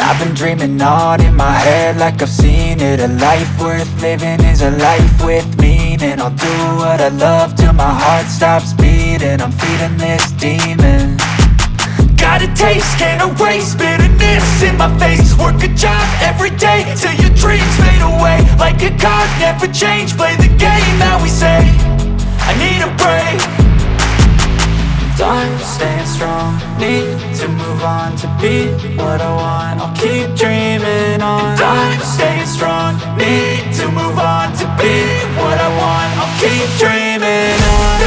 I've been dreaming on in my head like I've seen it. A life worth living is a life with meaning. I'll do what I love till my heart stops beating. I'm feeding this demon. Got a taste, can't erase bitterness in my face. Work a job every day till your dreams fade away. Like a card, never change, play the game that we say. I need a break. Time staying strong, need to move on to be what I want. I'll keep dreaming on. Time staying strong, need to move on to be what I want. I'll keep dreaming on.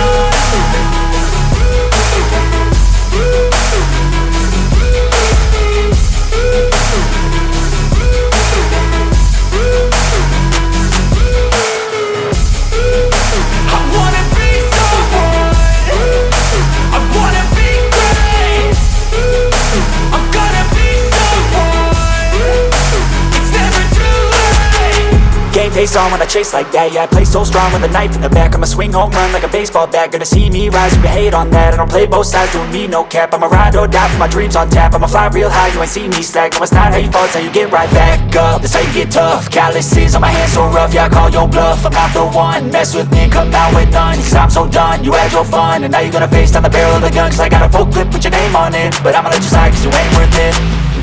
Face on when I chase like that. Yeah, I play so strong with a knife in the back. I'ma swing home run like a baseball bat. Gonna see me rise, you can hate on that. I don't play both sides, doing me no cap. I'ma ride or die for my dreams on tap. I'ma fly real high, you ain't see me slack. No, it's not how you fall, it's how you get right back up. That's how you get tough. Calluses on my hands so rough, yeah, I call your bluff. I'm not the one, mess with me and come out with none. Cause I'm so done, you had your fun. And now you're gonna face down the barrel of the gun. Cause I got a full clip with your name on it. But I'ma let you slide cause you ain't worth it.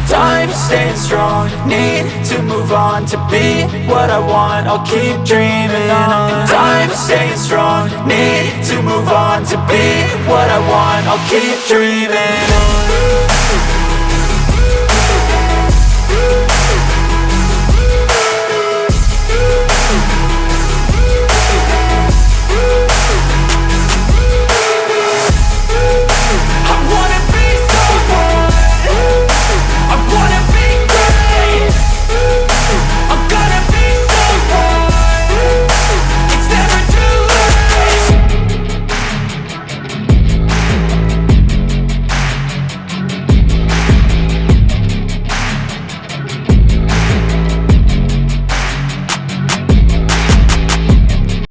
Time staying strong, need to move on to be what I want. I'll keep dreaming on. Time staying strong, need to move on to be what I want. I'll keep dreaming on.